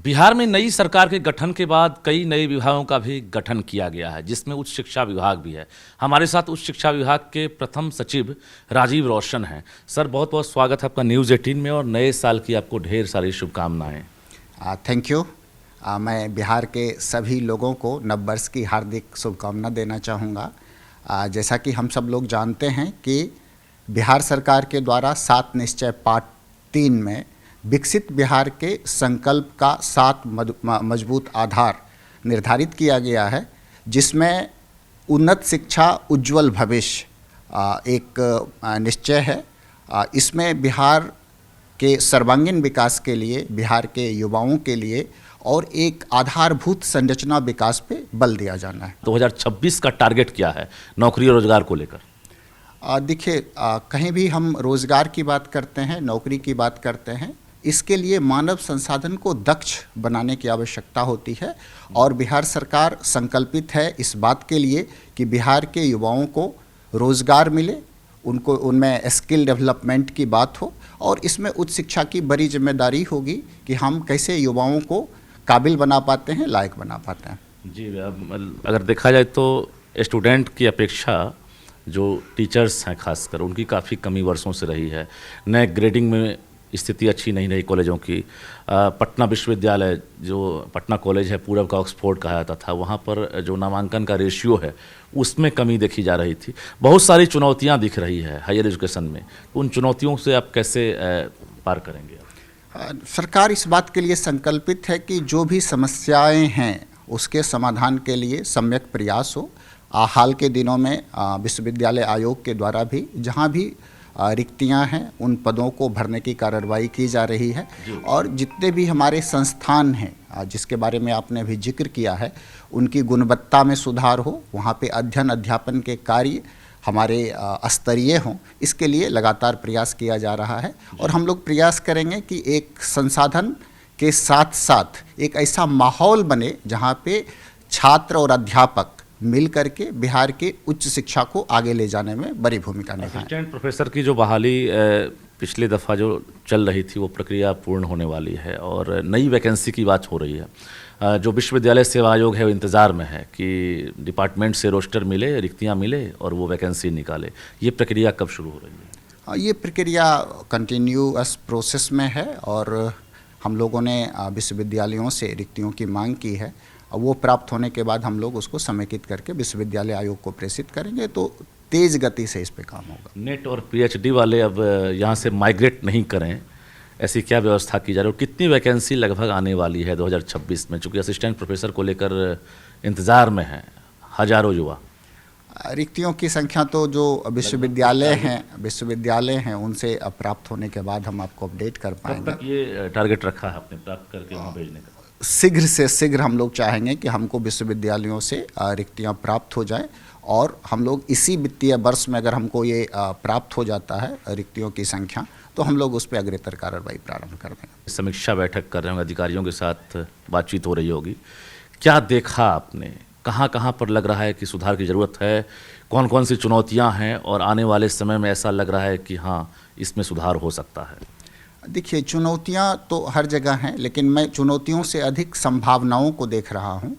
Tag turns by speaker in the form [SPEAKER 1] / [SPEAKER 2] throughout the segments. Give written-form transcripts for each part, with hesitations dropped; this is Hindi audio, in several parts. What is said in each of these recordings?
[SPEAKER 1] बिहार में नई सरकार के गठन के बाद कई नए विभागों का भी गठन किया गया है, जिसमें उच्च शिक्षा विभाग भी है। हमारे साथ उच्च शिक्षा विभाग के प्रथम सचिव राजीव रोशन हैं। सर, बहुत बहुत स्वागत है आपका न्यूज़ 18 में और नए साल की आपको ढेर सारी शुभकामनाएं।
[SPEAKER 2] Thank you. मैं बिहार के सभी लोगों को नववर्ष की हार्दिक शुभकामना देना चाहूँगा। जैसा कि हम सब लोग जानते हैं कि बिहार सरकार के द्वारा 7 निश्चय पार्ट 3 में विकसित बिहार के संकल्प का 7 मजबूत आधार निर्धारित किया गया है, जिसमें उन्नत शिक्षा उज्जवल भविष्य एक निश्चय है। इसमें बिहार के सर्वांगीण विकास के लिए, बिहार के युवाओं के लिए और एक आधारभूत संरचना विकास पे बल दिया जाना है।
[SPEAKER 1] 2026 का टारगेट क्या है नौकरी और रोजगार को लेकर?
[SPEAKER 2] देखिए, कहीं भी हम रोजगार की बात करते हैं, नौकरी की बात करते हैं, इसके लिए मानव संसाधन को दक्ष बनाने की आवश्यकता होती है और बिहार सरकार संकल्पित है इस बात के लिए कि बिहार के युवाओं को रोजगार मिले, उनको उनमें स्किल डेवलपमेंट की बात हो और इसमें उच्च शिक्षा की बड़ी जिम्मेदारी होगी कि हम कैसे युवाओं को काबिल बना पाते हैं, लायक बना पाते हैं।
[SPEAKER 1] जी, अगर देखा जाए तो स्टूडेंट की अपेक्षा जो टीचर्स हैं खासकर, उनकी काफ़ी कमी वर्षों से रही है। नए ग्रेडिंग में स्थिति अच्छी नहीं रही कॉलेजों की। पटना विश्वविद्यालय, जो पटना कॉलेज है, पूरब का ऑक्सफोर्ड कहा जाता था, वहाँ पर जो नामांकन का रेशियो है उसमें कमी देखी जा रही थी। बहुत सारी चुनौतियाँ दिख रही है हायर एजुकेशन में। उन चुनौतियों से आप कैसे पार करेंगे?
[SPEAKER 2] सरकार इस बात के लिए संकल्पित है कि जो भी समस्याएं हैं उसके समाधान के लिए सम्यक प्रयास हो। हाल के दिनों में विश्वविद्यालय आयोग के द्वारा भी जहां भी रिक्तियां हैं उन पदों को भरने की कार्रवाई की जा रही है और जितने भी हमारे संस्थान हैं जिसके बारे में आपने अभी जिक्र किया है, उनकी गुणवत्ता में सुधार हो, वहां पे अध्ययन अध्यापन के कार्य हमारे स्तरीय हों, इसके लिए लगातार प्रयास किया जा रहा है और हम लोग प्रयास करेंगे कि एक संसाधन के साथ साथ एक ऐसा माहौल बने जहां पे छात्र और अध्यापक मिल करके बिहार के उच्च शिक्षा को आगे ले जाने में बड़ी भूमिका निभाएं।
[SPEAKER 1] असिस्टेंट प्रोफेसर की जो बहाली पिछले दफ़ा जो चल रही थी वो प्रक्रिया पूर्ण होने वाली है और नई वैकेंसी की बात हो रही है। जो विश्वविद्यालय सेवा आयोग है वो इंतज़ार में है कि डिपार्टमेंट से रोस्टर मिले, रिक्तियाँ मिले और वो वैकेंसी निकाले। ये प्रक्रिया कब शुरू हो रही है?
[SPEAKER 2] ये प्रक्रिया कंटिन्यूअस प्रोसेस में है और हम लोगों ने विश्वविद्यालयों से रिक्तियों की मांग की है। वो प्राप्त होने के बाद हम लोग उसको समेकित करके विश्वविद्यालय आयोग को प्रेषित करेंगे, तो तेज गति से इस पे काम होगा।
[SPEAKER 1] नेट और पीएचडी वाले अब यहाँ से माइग्रेट नहीं करें, ऐसी क्या व्यवस्था की जा रही है? और कितनी वैकेंसी लगभग आने वाली है 2026 में, चूँकि असिस्टेंट प्रोफेसर को लेकर इंतज़ार में है हजारों युवा?
[SPEAKER 2] रिक्तियों की संख्या तो जो विश्वविद्यालय हैं उनसे प्राप्त होने के बाद हम आपको अपडेट कर पाएंगे।
[SPEAKER 1] कब तक ये टारगेट रखा है आपने प्राप्त करके वहाँ भेजने का?
[SPEAKER 2] शीघ्र से शीघ्र हम लोग चाहेंगे कि हमको विश्वविद्यालयों से रिक्तियां प्राप्त हो जाएं और हम लोग इसी वित्तीय वर्ष में अगर हमको ये प्राप्त हो जाता है रिक्तियों की संख्या, तो हम लोग उस पर अग्रेतर कार्रवाई प्रारंभ कर देंगे।
[SPEAKER 1] समीक्षा बैठक कर रहे होंगे, अधिकारियों के साथ बातचीत हो रही होगी। क्या देखा आपने, कहाँ कहाँ पर लग रहा है कि सुधार की ज़रूरत है, कौन कौन सी चुनौतियाँ हैं और आने वाले समय में ऐसा लग रहा है कि हाँ इसमें सुधार हो सकता है?
[SPEAKER 2] देखिए, चुनौतियां तो हर जगह हैं, लेकिन मैं चुनौतियों से अधिक संभावनाओं को देख रहा हूं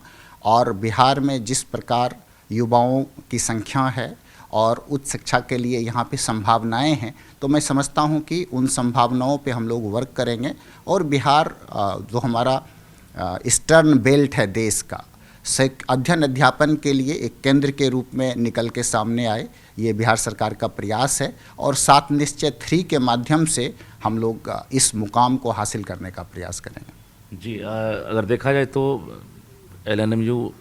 [SPEAKER 2] और बिहार में जिस प्रकार युवाओं की संख्या है और उच्च शिक्षा के लिए यहां पे संभावनाएं हैं, तो मैं समझता हूं कि उन संभावनाओं पे हम लोग वर्क करेंगे और बिहार जो हमारा ईस्टर्न बेल्ट है देश का, अध्ययन अध्यापन के लिए एक केंद्र के रूप में निकल के सामने आए, ये बिहार सरकार का प्रयास है और 7 निश्चय 3 के माध्यम से हम लोग इस मुकाम को हासिल करने का प्रयास करेंगे।
[SPEAKER 1] जी, अगर देखा जाए तो एलएनएमयू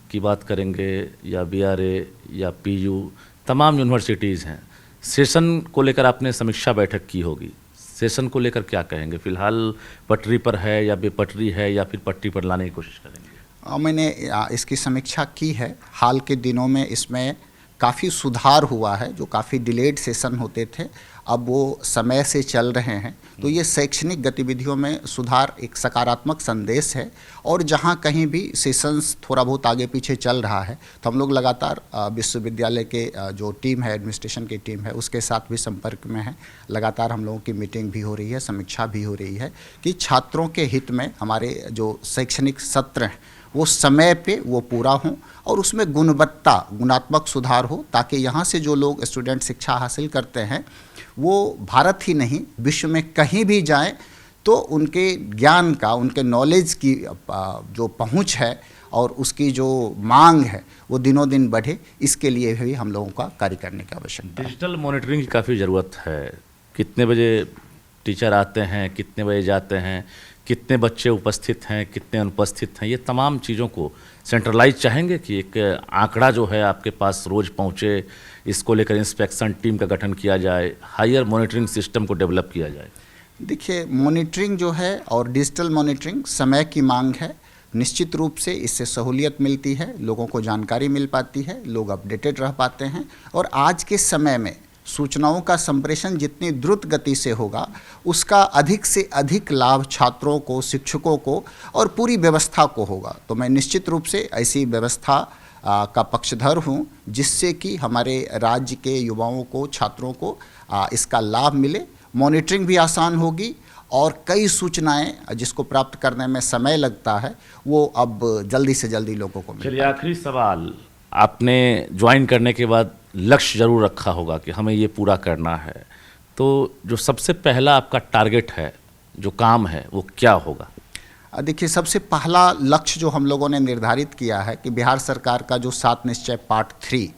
[SPEAKER 1] की बात करेंगे या बीआरए या पीयू, तमाम यूनिवर्सिटीज़ हैं। सेशन को लेकर आपने समीक्षा बैठक की होगी, सेशन को लेकर क्या कहेंगे? फिलहाल पटरी पर है या बेपटरी है या फिर पटरी पर लाने की कोशिश करेंगे?
[SPEAKER 2] मैंने इसकी समीक्षा की है। हाल के दिनों में इसमें काफ़ी सुधार हुआ है। जो काफ़ी डिलेड सेशन होते थे, अब वो समय से चल रहे हैं, तो ये शैक्षणिक गतिविधियों में सुधार एक सकारात्मक संदेश है। और जहाँ कहीं भी सेशंस थोड़ा बहुत आगे पीछे चल रहा है तो हम लोग लगातार विश्वविद्यालय के जो टीम है, एडमिनिस्ट्रेशन की टीम है, उसके साथ भी संपर्क में है। लगातार हम लोगों की मीटिंग भी हो रही है, समीक्षा भी हो रही है कि छात्रों के हित में हमारे जो शैक्षणिक सत्र हैं वो समय पे वो पूरा हों और उसमें गुणात्मक सुधार हो, ताकि यहाँ से जो लोग स्टूडेंट शिक्षा हासिल करते हैं वो भारत ही नहीं विश्व में कहीं भी जाएं तो उनके ज्ञान का, उनके नॉलेज की जो पहुँच है और उसकी जो मांग है वो दिनों दिन बढ़े। इसके लिए भी हम लोगों का कार्य करने की आवश्यकता है।
[SPEAKER 1] डिजिटल मॉनिटरिंग की काफ़ी ज़रूरत है। कितने बजे टीचर आते हैं, कितने बजे जाते हैं, कितने बच्चे उपस्थित हैं, कितने अनुपस्थित हैं, ये तमाम चीज़ों को सेंट्रलाइज चाहेंगे कि एक आंकड़ा जो है आपके पास रोज़ पहुँचे, इसको लेकर इंस्पेक्शन टीम का गठन किया जाए, हायर मॉनिटरिंग सिस्टम को डेवलप किया जाए।
[SPEAKER 2] देखिए, मॉनिटरिंग जो है और डिजिटल मॉनिटरिंग समय की मांग है। निश्चित रूप से इससे सहूलियत मिलती है, लोगों को जानकारी मिल पाती है, लोग अपडेटेड रह पाते हैं। और आज के समय में सूचनाओं का संप्रेषण जितनी द्रुत गति से होगा, उसका अधिक से अधिक लाभ छात्रों को, शिक्षकों को और पूरी व्यवस्था को होगा। तो मैं निश्चित रूप से ऐसी व्यवस्था का पक्षधर हूँ जिससे कि हमारे राज्य के युवाओं को, छात्रों को इसका लाभ मिले। मॉनिटरिंग भी आसान होगी और कई सूचनाएं जिसको प्राप्त करने में समय लगता है वो अब जल्दी से जल्दी लोगों को मिले।
[SPEAKER 1] चलिए, आखिरी सवाल, आपने ज्वाइन करने के बाद लक्ष्य जरूर रखा होगा कि हमें ये पूरा करना है, तो जो सबसे पहला आपका टारगेट है, जो काम है, वो क्या होगा?
[SPEAKER 2] देखिए, सबसे पहला लक्ष्य जो हम लोगों ने निर्धारित किया है कि बिहार सरकार का जो 7 निश्चय पार्ट 3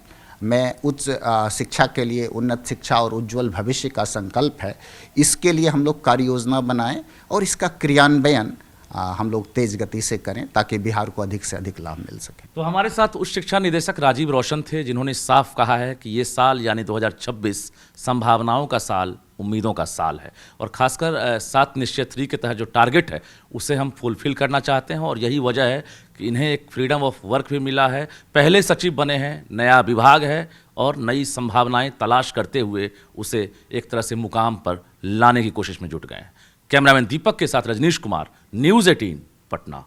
[SPEAKER 2] में उच्च शिक्षा के लिए उन्नत शिक्षा और उज्जवल भविष्य का संकल्प है, इसके लिए हम लोग कार्य योजना बनाएं और इसका क्रियान्वयन हम लोग तेज गति से करें ताकि बिहार को अधिक से अधिक लाभ मिल सके।
[SPEAKER 1] तो हमारे साथ उच्च शिक्षा निदेशक राजीव रोशन थे, जिन्होंने साफ कहा है कि ये साल यानी 2026 संभावनाओं का साल, उम्मीदों का साल है और खासकर 7 निश्चय 3 के तहत जो टारगेट है उसे हम फुलफिल करना चाहते हैं। और यही वजह है कि इन्हें एक फ्रीडम ऑफ वर्क भी मिला है, पहले सचिव बने हैं, नया विभाग है और नई संभावनाएं तलाश करते हुए उसे एक तरह से मुकाम पर लाने की कोशिश में जुट गए हैं। कैमरामैन दीपक के साथ रजनीश कुमार, न्यूज़ 18 पटना।